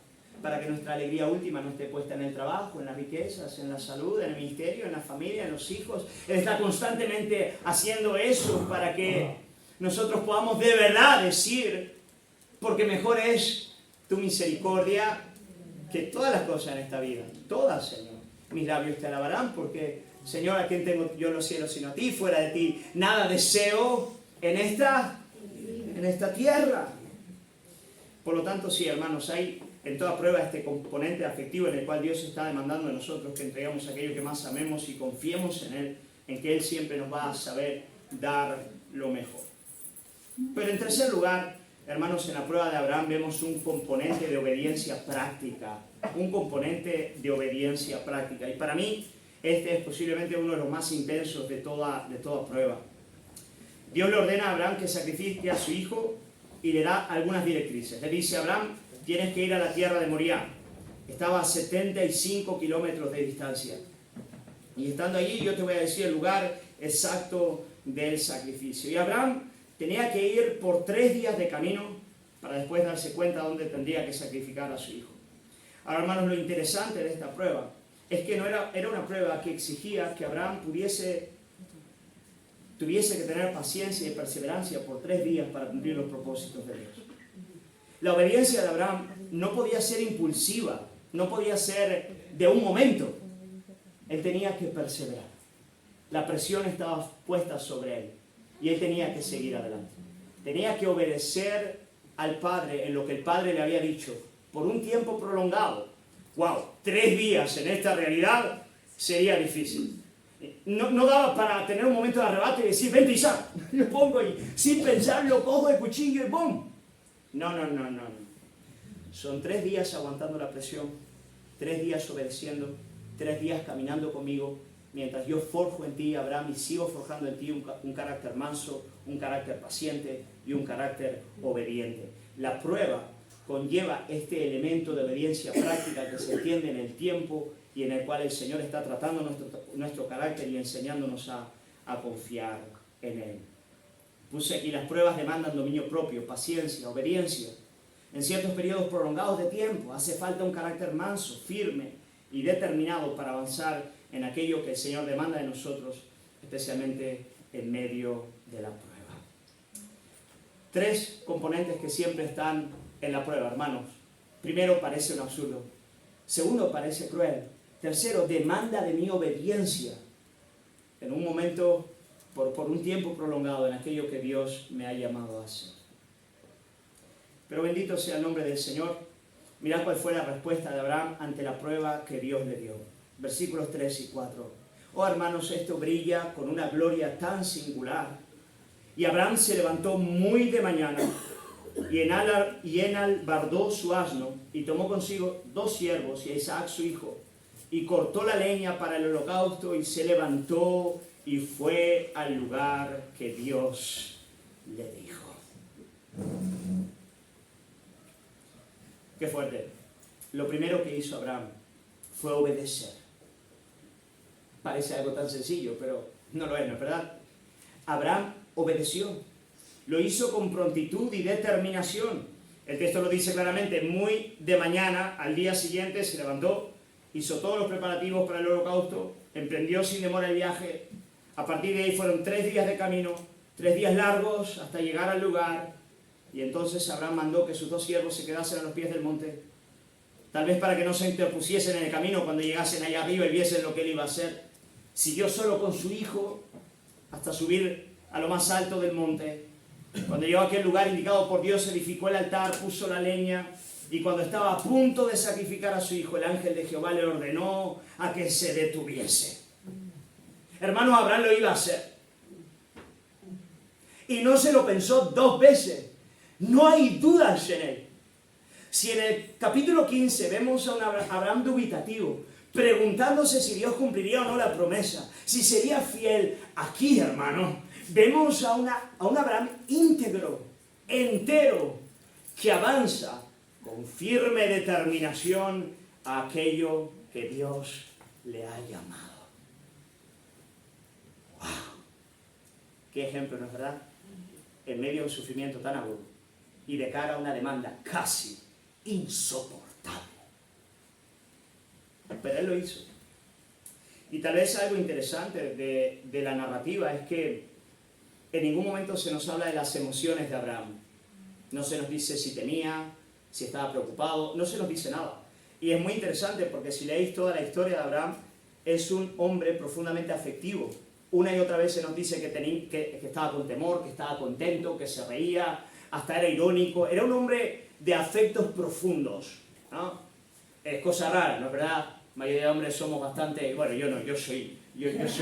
Para que nuestra alegría última no esté puesta en el trabajo, en las riquezas, en la salud, en el ministerio, en la familia, en los hijos. Él está constantemente haciendo eso para que nosotros podamos de verdad decir, porque mejor es tu misericordia que todas las cosas en esta vida. Todas, Señor. Mis labios te alabarán porque, Señor, ¿a quién tengo yo en los cielos sino a ti? Fuera de ti nada deseo en esta tierra. Por lo tanto, sí, hermanos, hay en toda prueba este componente afectivo en el cual Dios está demandando de nosotros que entregamos aquello que más amemos y confiemos en Él, en que Él siempre nos va a saber dar lo mejor. Pero en tercer lugar, hermanos, en la prueba de Abraham vemos un componente de obediencia práctica, un componente de obediencia práctica. Y para mí, este es posiblemente uno de los más intensos de toda prueba. Dios le ordena a Abraham que sacrifique a su hijo y le da algunas directrices. Le dice a Abraham, tienes que ir a la tierra de Moriah. Estaba a 75 kilómetros de distancia. Y estando allí yo te voy a decir el lugar exacto del sacrificio. Y Abraham tenía que ir por 3 días de camino para después darse cuenta dónde tendría que sacrificar a su hijo. Ahora, hermanos, lo interesante de esta prueba es que era una prueba que exigía que Abraham tuviese que tener paciencia y perseverancia por 3 días para cumplir los propósitos de Dios. La obediencia de Abraham no podía ser impulsiva, no podía ser de un momento. Él tenía que perseverar. La presión estaba puesta sobre él y él tenía que seguir adelante. Tenía que obedecer al Padre en lo que el Padre le había dicho por un tiempo prolongado. ¡Wow! 3 días en esta realidad sería difícil. No daba para tener un momento de arrebato y decir, vente Isaac, lo pongo y sin pensar lo cojo de cuchillo y ¡bum! No. Son 3 días aguantando la presión, 3 días obedeciendo, 3 días caminando conmigo, mientras yo forjo en ti, Abraham, y sigo forjando en ti un carácter manso, un carácter paciente y un carácter obediente. La prueba conlleva este elemento de obediencia práctica que se entiende en el tiempo y en el cual el Señor está tratando nuestro carácter y enseñándonos a confiar en Él. Puse aquí, las pruebas demandan dominio propio, paciencia, obediencia. En ciertos periodos prolongados de tiempo hace falta un carácter manso, firme y determinado para avanzar en aquello que el Señor demanda de nosotros, especialmente en medio de la prueba. 3 componentes que siempre están en la prueba, hermanos. Primero, parece un absurdo. Segundo, parece cruel. Tercero, demanda de mi obediencia en un momento, por un tiempo prolongado, en aquello que Dios me ha llamado a hacer. Pero bendito sea el nombre del Señor. Mirad cuál fue la respuesta de Abraham ante la prueba que Dios le dio. Versículos 3 y 4. Oh hermanos, esto brilla con una gloria tan singular. Y Abraham se levantó muy de mañana y enalbardó su asno y tomó consigo 2 siervos y a Isaac su hijo y cortó la leña para el holocausto y se levantó y fue al lugar que Dios le dijo. Qué fuerte. Lo primero que hizo Abraham fue obedecer. Parece algo tan sencillo, pero no lo es, ¿no es verdad? Abraham obedeció. Lo hizo con prontitud y determinación. El texto lo dice claramente, muy de mañana, al día siguiente, se levantó, hizo todos los preparativos para el holocausto, emprendió sin demora el viaje. A partir de ahí fueron 3 días de camino, 3 días largos hasta llegar al lugar. Y entonces Abraham mandó que sus 2 siervos se quedasen a los pies del monte, tal vez para que no se interpusiesen en el camino cuando llegasen allá arriba y viesen lo que él iba a hacer. Siguió solo con su hijo hasta subir a lo más alto del monte, Cuando llegó a aquel lugar indicado por Dios, edificó el altar, puso la leña, y cuando estaba a punto de sacrificar a su hijo, el ángel de Jehová le ordenó a que se detuviese. Hermanos, Abraham lo iba a hacer. Y no se lo pensó dos veces. No hay dudas en él. Si en el capítulo 15 vemos a un Abraham dubitativo, preguntándose si Dios cumpliría o no la promesa, si sería fiel, aquí, hermano, vemos a un Abraham íntegro, entero, que avanza con firme determinación a aquello que Dios le ha llamado. ¡Wow! ¡Qué ejemplo, no es verdad! En medio de un sufrimiento tan agudo y de cara a una demanda casi insoportable. Pero él lo hizo. Y tal vez algo interesante de la narrativa es que en ningún momento se nos habla de las emociones de Abraham. No se nos dice si temía, si estaba preocupado, no se nos dice nada. Y es muy interesante porque si leéis toda la historia de Abraham, es un hombre profundamente afectivo. Una y otra vez se nos dice que estaba con temor, que estaba contento, que se reía, hasta era irónico. Era un hombre de afectos profundos, ¿no? Es cosa rara, ¿no es verdad? La mayoría de hombres somos bastante... Bueno, yo no, yo soy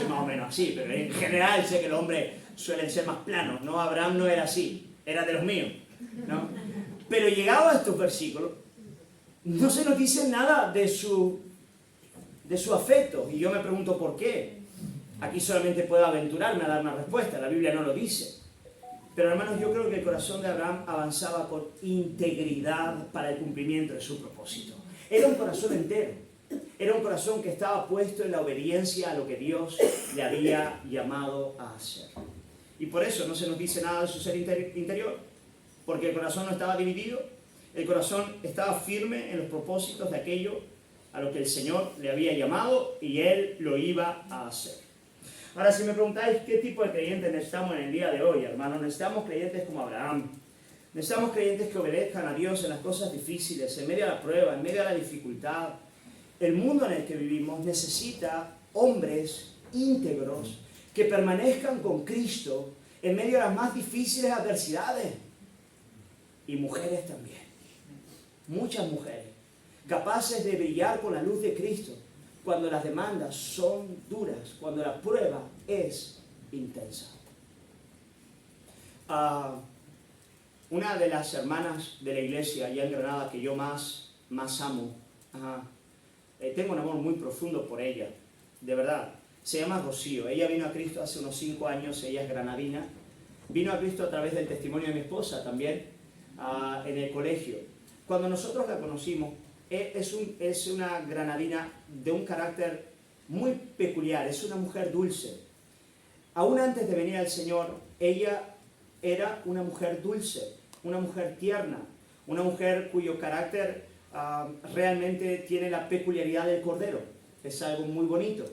más o menos así, pero en general sé que los hombres suelen ser más planos, ¿no? Abraham no era así, era de los míos, ¿no? Pero llegado a estos versículos, no se nos dice nada de su afecto. Y yo me pregunto por qué. Aquí solamente puedo aventurarme a dar una respuesta, la Biblia no lo dice. Pero hermanos, yo creo que el corazón de Abraham avanzaba con integridad para el cumplimiento de su propósito. Era un corazón entero. Era un corazón que estaba puesto en la obediencia a lo que Dios le había llamado a hacer. Y por eso no se nos dice nada de su ser interior, porque el corazón no estaba dividido, el corazón estaba firme en los propósitos de aquello a lo que el Señor le había llamado y él lo iba a hacer. Ahora, si me preguntáis qué tipo de creyentes necesitamos en el día de hoy, hermanos, necesitamos creyentes como Abraham. Necesitamos creyentes que obedezcan a Dios en las cosas difíciles, en medio de la prueba, en medio de la dificultad. El mundo en el que vivimos necesita hombres íntegros que permanezcan con Cristo en medio de las más difíciles adversidades. Y mujeres también. Muchas mujeres capaces de brillar con la luz de Cristo cuando las demandas son duras, cuando la prueba es intensa. Una de las hermanas de la iglesia allá en Granada que yo más amo, tengo un amor muy profundo por ella, de verdad. Se llama Rocío. Ella vino a Cristo hace unos 5 años, ella es granadina. Vino a Cristo a través del testimonio de mi esposa también, en el colegio. Cuando nosotros la conocimos, es una granadina de un carácter muy peculiar, es una mujer dulce. Aún antes de venir al Señor, ella era una mujer dulce, una mujer tierna, una mujer cuyo carácter realmente tiene la peculiaridad del cordero. Es algo muy bonito.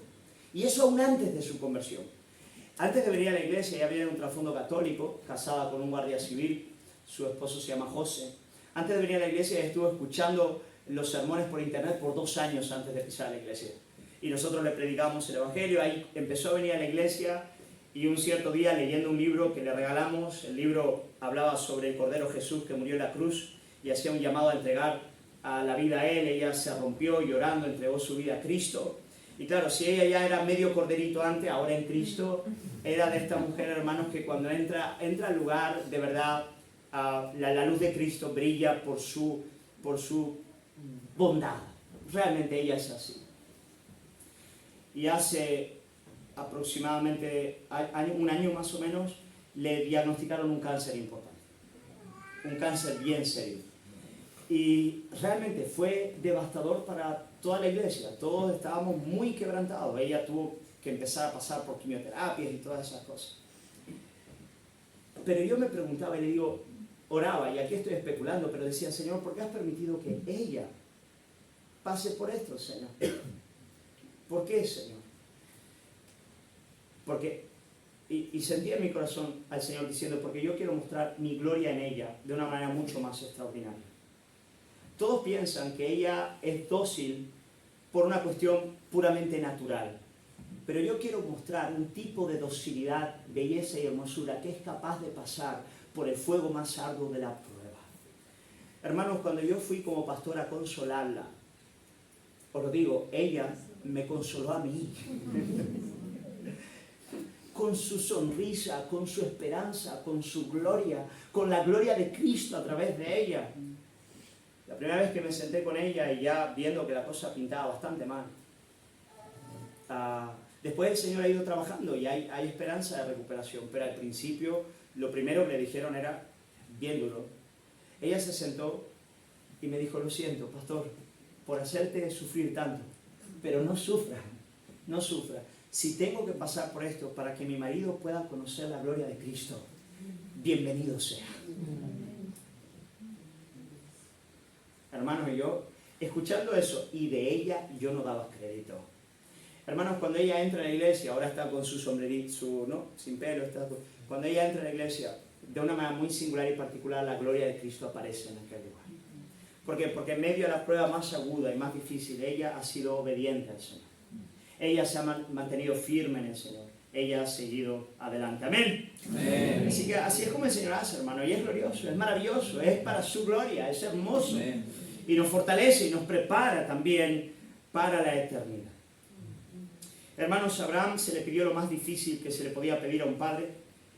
Y eso aún antes de su conversión. Antes de venir a la iglesia, ella viene de un trasfondo católico, casada con un guardia civil, su esposo se llama José. Antes de venir a la iglesia, ella estuvo escuchando los sermones por internet por 2 años antes de pisar a la iglesia. Y nosotros le predicamos el evangelio, ahí empezó a venir a la iglesia y un cierto día leyendo un libro que le regalamos, el libro hablaba sobre el Cordero Jesús que murió en la cruz y hacía un llamado a entregar a la vida a él. Ella se rompió llorando, entregó su vida a Cristo. Y claro, si ella ya era medio corderito antes, ahora en Cristo, era de esta mujer, hermanos, que cuando entra al lugar, de verdad, la luz de Cristo brilla por su bondad. Realmente ella es así. Y hace aproximadamente un año más o menos, le diagnosticaron un cáncer importante. Un cáncer bien serio. Y realmente fue devastador para toda la iglesia. Todos estábamos muy quebrantados. Ella tuvo que empezar a pasar por quimioterapias y todas esas cosas. Pero yo me preguntaba y le digo, oraba, y aquí estoy especulando, pero decía, Señor, ¿por qué has permitido que ella pase por esto, Señor? ¿Por qué, Señor? Porque, y sentí en mi corazón al Señor diciendo, porque yo quiero mostrar mi gloria en ella de una manera mucho más extraordinaria. Todos piensan que ella es dócil por una cuestión puramente natural. Pero yo quiero mostrar un tipo de docilidad, belleza y hermosura que es capaz de pasar por el fuego más arduo de la prueba. Hermanos, cuando yo fui como pastor a consolarla, os lo digo, ella me consoló a mí. Con su sonrisa, con su esperanza, con su gloria, con la gloria de Cristo a través de ella. La primera vez que me senté con ella y ya viendo que la cosa pintaba bastante mal, después el Señor ha ido trabajando y hay esperanza de recuperación, pero al principio lo primero que le dijeron era bien duro. Ella se sentó y me dijo, lo siento, pastor, por hacerte sufrir tanto, pero no sufra, no sufra. Si tengo que pasar por esto para que mi marido pueda conocer la gloria de Cristo, bienvenido sea. Hermanos, y yo, escuchando eso, y de ella yo no daba crédito. Hermanos, cuando ella entra en la iglesia, ahora está con su sombrerito, ¿no? Sin pelo, cuando ella entra en la iglesia, de una manera muy singular y particular, la gloria de Cristo aparece en aquel lugar. ¿Por qué? Porque en medio de la prueba más aguda y más difícil, ella ha sido obediente al Señor. Ella se ha mantenido firme en el Señor. Ella ha seguido adelante. Amén. Amén. Así que así es como el Señor hace, hermano. Y es glorioso, es maravilloso, es para su gloria, es hermoso. Amén. Y nos fortalece y nos prepara también para la eternidad. Hermanos, a Abraham se le pidió lo más difícil que se le podía pedir a un padre,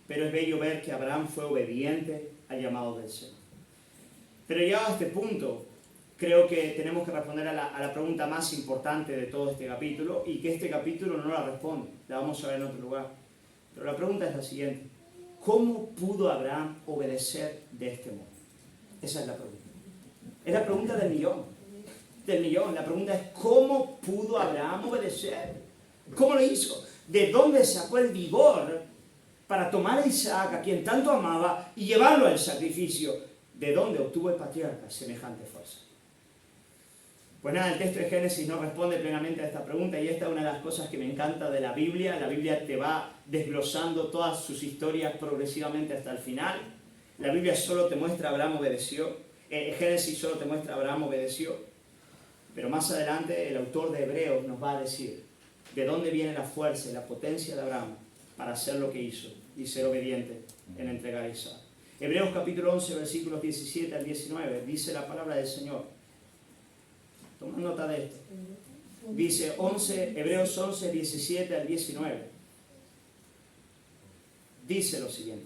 pero es bello ver que Abraham fue obediente al llamado del Señor. Pero llegado a este punto, creo que tenemos que responder a la pregunta más importante de todo este capítulo, y que este capítulo no la responde, la vamos a ver en otro lugar. Pero la pregunta es la siguiente: ¿cómo pudo Abraham obedecer de este modo? Esa es la pregunta. Es la pregunta del millón. La pregunta es: ¿cómo pudo Abraham obedecer? ¿Cómo lo hizo? ¿De dónde sacó el vigor para tomar a Isaac, a quien tanto amaba, y llevarlo al sacrificio? ¿De dónde obtuvo el patriarca semejante fuerza? Pues nada, el texto de Génesis no responde plenamente a esta pregunta, y esta es una de las cosas que me encanta de la Biblia. La Biblia te va desglosando todas sus historias progresivamente hasta el final. La Biblia solo te muestra Abraham obedeció. Génesis solo te muestra Abraham obedeció. Pero más adelante el autor de Hebreos nos va a decir de dónde viene la fuerza y la potencia de Abraham para hacer lo que hizo y ser obediente en entregar a Isaac. Hebreos capítulo 11, versículos 17 al 19, dice la palabra del Señor. Toma nota de esto. Dice Hebreos 11, 17 al 19. Dice lo siguiente.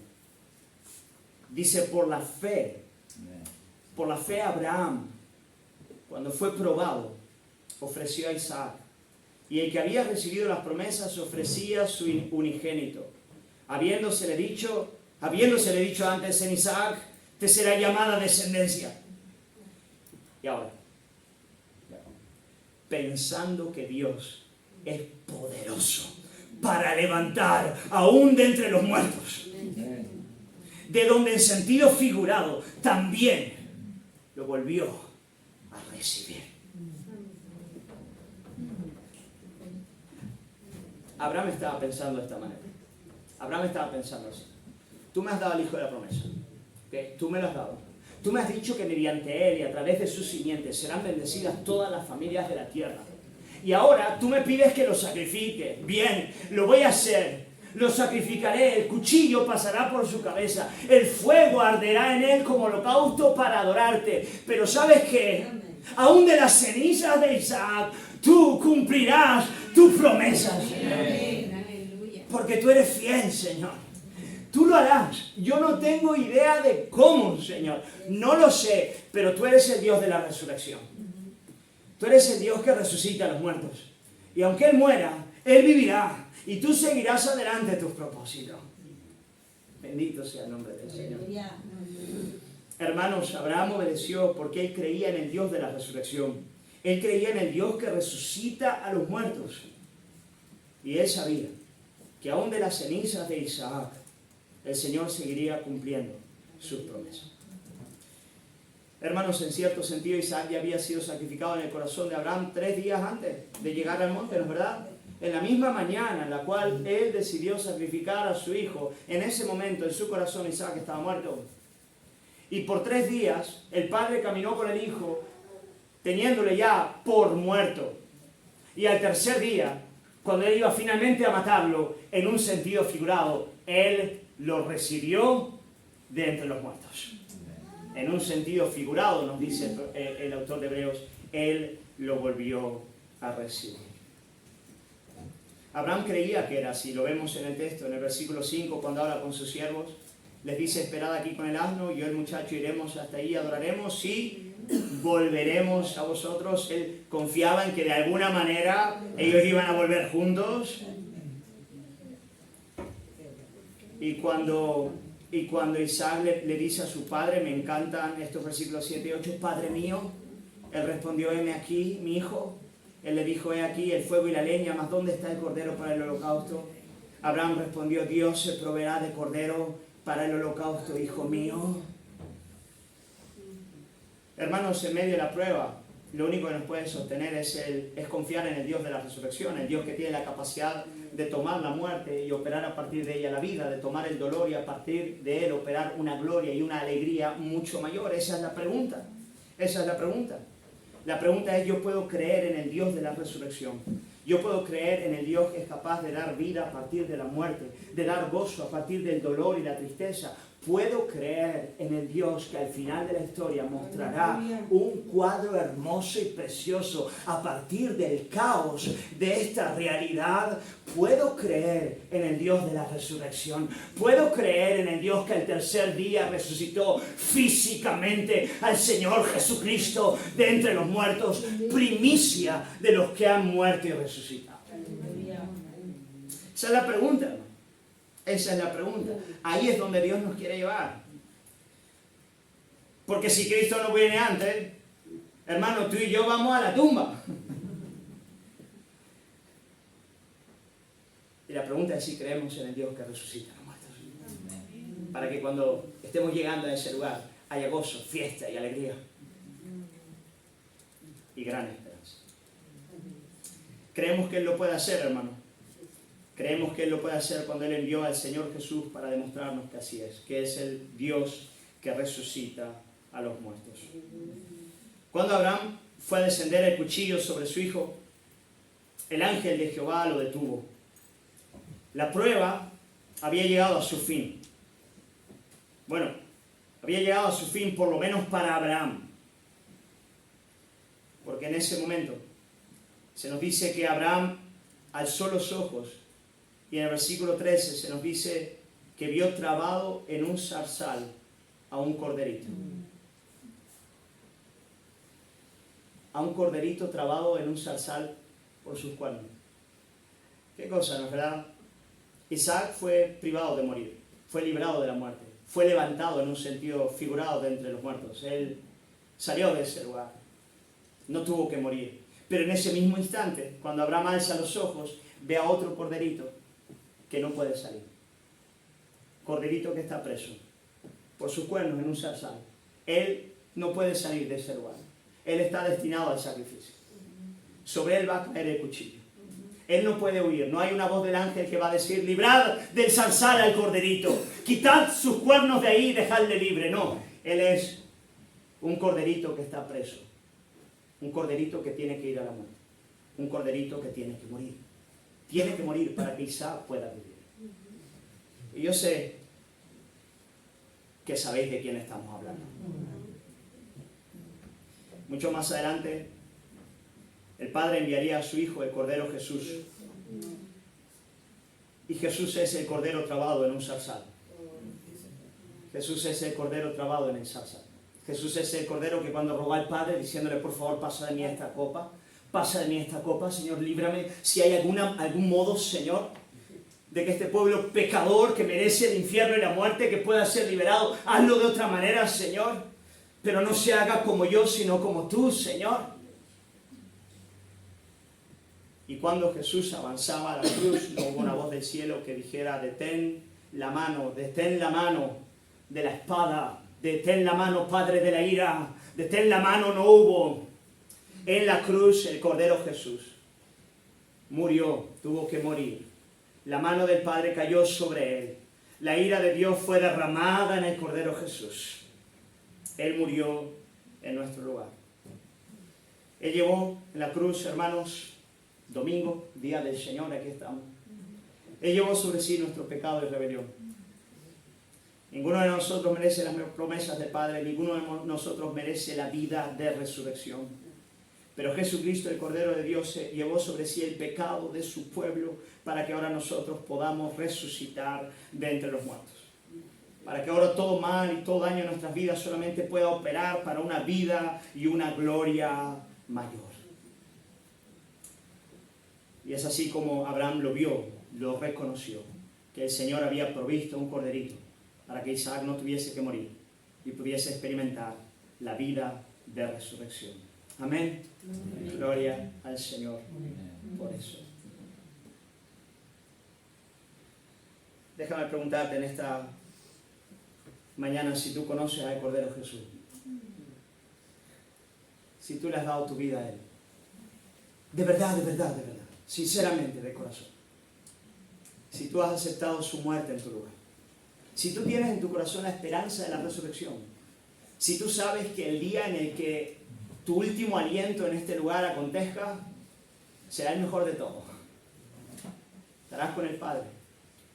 Dice, por la fe Abraham, cuando fue probado, ofreció a Isaac. Y el que había recibido las promesas ofrecía su unigénito, habiéndosele dicho antes: en Isaac te será llamada descendencia. Y ahora, pensando que Dios es poderoso para levantar aún de entre los muertos, de donde en sentido figurado también lo volvió a recibir. Abraham estaba pensando de esta manera. Abraham estaba pensando así: tú me has dado el hijo de la promesa, ¿okay? Tú me lo has dado. Tú me has dicho que mediante él y a través de sus simientes serán bendecidas todas las familias de la tierra. Y ahora tú me pides que lo sacrifique. Bien, lo voy a hacer. Lo sacrificaré, el cuchillo pasará por su cabeza, el fuego arderá en él como holocausto para adorarte. Pero ¿sabes qué? Aún de las cenizas de Isaac, tú cumplirás tu promesa, Señor. Porque tú eres fiel, Señor. Tú lo harás. Yo no tengo idea de cómo, Señor. No lo sé, pero tú eres el Dios de la resurrección. Tú eres el Dios que resucita a los muertos. Y aunque Él muera, Él vivirá. Y tú seguirás adelante tus propósitos. Bendito sea el nombre del Señor. Hermanos, Abraham obedeció porque él creía en el Dios de la resurrección. Él creía en el Dios que resucita a los muertos. Y él sabía que aún de las cenizas de Isaac, el Señor seguiría cumpliendo sus promesas. Hermanos, en cierto sentido, Isaac ya había sido sacrificado en el corazón de Abraham 3 días antes de llegar al monte, ¿no es verdad? En la misma mañana en la cual él decidió sacrificar a su hijo, en ese momento en su corazón Isaac estaba muerto. Y por 3 días el padre caminó con el hijo, teniéndole ya por muerto. Y al tercer día, cuando él iba finalmente a matarlo, en un sentido figurado, él lo recibió de entre los muertos. En un sentido figurado, nos dice el autor de Hebreos, Él lo volvió a recibir. Abraham creía que era así, lo vemos en el texto, en el versículo 5, cuando habla con sus siervos, les dice, esperad aquí con el asno, yo y el muchacho iremos hasta ahí, adoraremos y volveremos a vosotros. Él confiaba en que de alguna manera ellos iban a volver juntos. Y cuando Isaac le dice a su padre, me encantan estos versículos 7 y 8, Padre mío, él respondió, heme aquí, mi hijo. Él le dijo, he aquí el fuego y la leña, mas ¿dónde está el cordero para el holocausto? Abraham respondió, Dios se proveerá de cordero para el holocausto, hijo mío. Hermanos, en medio de la prueba, lo único que nos puede sostener es confiar en el Dios de la resurrección, el Dios que tiene la capacidad de tomar la muerte y operar a partir de ella la vida, de tomar el dolor y a partir de él operar una gloria y una alegría mucho mayor. Esa es la pregunta. Esa es la pregunta. La pregunta es, yo puedo creer en el Dios de la resurrección. Yo puedo creer en el Dios que es capaz de dar vida a partir de la muerte, de dar gozo a partir del dolor y la tristeza. Puedo creer en el Dios que al final de la historia mostrará un cuadro hermoso y precioso a partir del caos de esta realidad. Puedo creer en el Dios de la resurrección. Puedo creer en el Dios que al tercer día resucitó físicamente al Señor Jesucristo de entre los muertos, primicia de los que han muerto y resucitado. Esa es la pregunta, hermano. Esa es la pregunta. Ahí es donde Dios nos quiere llevar. Porque si Cristo no viene antes, hermano, tú y yo vamos a la tumba. Y la pregunta es si creemos en el Dios que resucita a los muertos. Para que cuando estemos llegando a ese lugar haya gozo, fiesta y alegría. Y gran esperanza. Creemos que Él lo puede hacer, hermano. Creemos que Él lo puede hacer cuando Él envió al Señor Jesús para demostrarnos que así es, que es el Dios que resucita a los muertos. Cuando Abraham fue a descender el cuchillo sobre su hijo, el ángel de Jehová lo detuvo. La prueba había llegado a su fin. Bueno, había llegado a su fin por lo menos para Abraham. Porque en ese momento se nos dice que Abraham alzó los ojos y en el versículo 13 se nos dice que vio trabado en un zarzal a un corderito. A un corderito trabado en un zarzal por sus cuernos. ¿Qué cosa, no es verdad? Isaac fue privado de morir, fue librado de la muerte, fue levantado en un sentido figurado de entre los muertos. Él salió de ese lugar, no tuvo que morir. Pero en ese mismo instante, cuando Abraham alza los ojos, ve a otro corderito que no puede salir. Corderito que está preso por sus cuernos en un zarzal. Él no puede salir de ese lugar. Él está destinado al sacrificio. Sobre él va a caer el cuchillo. Él no puede huir. No hay una voz del ángel que va a decir, librad del zarzal al corderito. Quitad sus cuernos de ahí y dejadle libre. No, él es un corderito que está preso. Un corderito que tiene que ir a la muerte. Un corderito que tiene que morir. Tiene que morir para que Isaac pueda vivir. Y yo sé que sabéis de quién estamos hablando. Mucho más adelante, el Padre enviaría a su Hijo, el Cordero Jesús. Y Jesús es el Cordero trabado en un zarzal. Jesús es el Cordero trabado en el zarzal. Jesús es el Cordero que cuando rogó al Padre, diciéndole, por favor, pasa de mí esta copa. Pasa de mí esta copa, Señor, líbrame. Si hay algún modo, Señor, de que este pueblo pecador que merece el infierno y la muerte, que pueda ser liberado, hazlo de otra manera, Señor. Pero no se haga como yo, sino como tú, Señor. Y cuando Jesús avanzaba a la cruz, no hubo una voz del cielo que dijera, detén la mano de la espada, detén la mano, Padre de la ira, detén la mano, no hubo. En la cruz el Cordero Jesús murió, tuvo que morir. La mano del Padre cayó sobre él. La ira de Dios fue derramada en el Cordero Jesús. Él murió en nuestro lugar. Él llevó en la cruz, hermanos, domingo, día del Señor, aquí estamos. Él llevó sobre sí nuestro pecado y rebelión. Ninguno de nosotros merece las promesas del Padre, ninguno de nosotros merece la vida de resurrección. Pero Jesucristo, el Cordero de Dios, llevó sobre sí el pecado de su pueblo para que ahora nosotros podamos resucitar de entre los muertos. Para que ahora todo mal y todo daño en nuestras vidas solamente pueda operar para una vida y una gloria mayor. Y es así como Abraham lo vio, lo reconoció, que el Señor había provisto un corderito para que Isaac no tuviese que morir y pudiese experimentar la vida de resurrección. Amén. Amén. Gloria al Señor por eso. Déjame preguntarte en esta mañana si tú conoces al Cordero Jesús. Si tú le has dado tu vida a Él. De verdad, de verdad, de verdad. Sinceramente, de corazón. Si tú has aceptado su muerte en tu lugar. Si tú tienes en tu corazón la esperanza de la resurrección. Si tú sabes que el día en el que tu último aliento en este lugar acontezca, será el mejor de todos. Estarás con el Padre,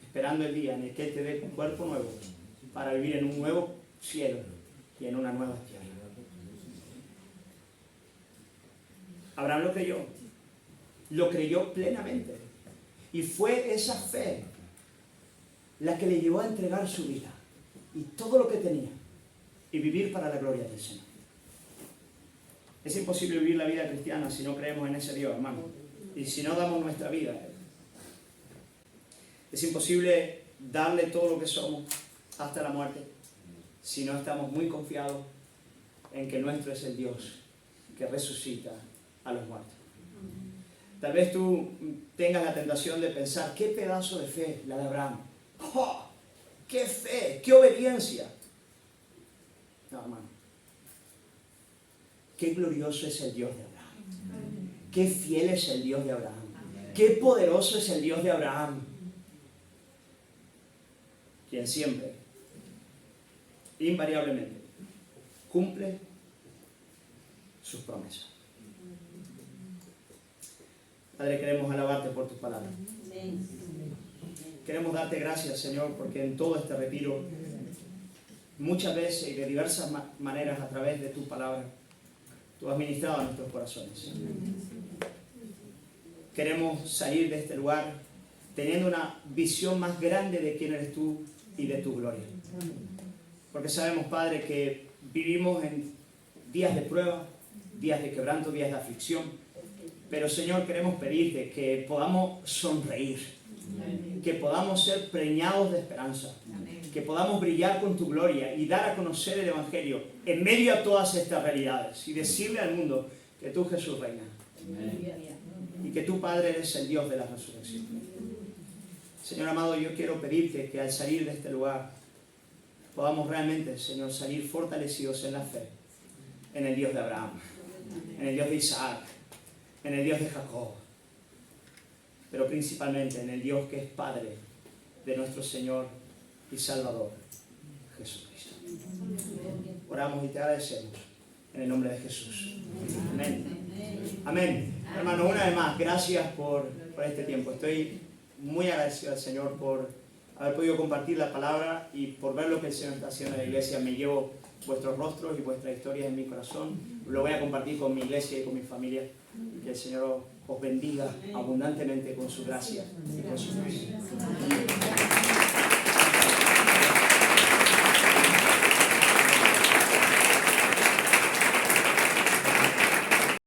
esperando el día en el que Él te dé un cuerpo nuevo para vivir en un nuevo cielo y en una nueva tierra. Abraham lo creyó plenamente. Y fue esa fe la que le llevó a entregar su vida y todo lo que tenía y vivir para la gloria del Señor. Es imposible vivir la vida cristiana si no creemos en ese Dios, hermano, y si no damos nuestra vida a Él. Es imposible darle todo lo que somos hasta la muerte si no estamos muy confiados en que nuestro es el Dios que resucita a los muertos. Tal vez tú tengas la tentación de pensar, qué pedazo de fe la de Abraham. ¡Oh! ¡Qué fe! ¡Qué obediencia! No, hermano. Qué glorioso es el Dios de Abraham. Qué fiel es el Dios de Abraham. Qué poderoso es el Dios de Abraham. Quien siempre, invariablemente, cumple sus promesas. Padre, queremos alabarte por tus palabras. Queremos darte gracias, Señor, porque en todo este retiro, muchas veces y de diversas maneras a través de tu palabra, tú has ministrado a nuestros corazones. Queremos salir de este lugar teniendo una visión más grande de quién eres tú y de tu gloria. Porque sabemos, Padre, que vivimos en días de prueba, días de quebranto, días de aflicción. Pero, Señor, queremos pedirte que podamos sonreír, que podamos ser preñados de esperanza, que podamos brillar con tu gloria y dar a conocer el Evangelio en medio a todas estas realidades y decirle al mundo que tú, Jesús, reinas y que tú, Padre, eres el Dios de la resurrección. Señor amado, yo quiero pedirte que al salir de este lugar podamos realmente, Señor, salir fortalecidos en la fe, en el Dios de Abraham, en el Dios de Isaac, en el Dios de Jacob, pero principalmente en el Dios que es Padre de nuestro Señor y Salvador, Jesucristo. Oramos y te agradecemos en el nombre de Jesús. Amén. Amén. Hermano, una vez más, gracias por este tiempo. Estoy muy agradecido al Señor por haber podido compartir la palabra y por ver lo que el Señor está haciendo en la iglesia. Me llevo vuestros rostros y vuestras historias en mi corazón. Lo voy a compartir con mi iglesia y con mi familia. Que el Señor os bendiga abundantemente con su gracia y con su paz.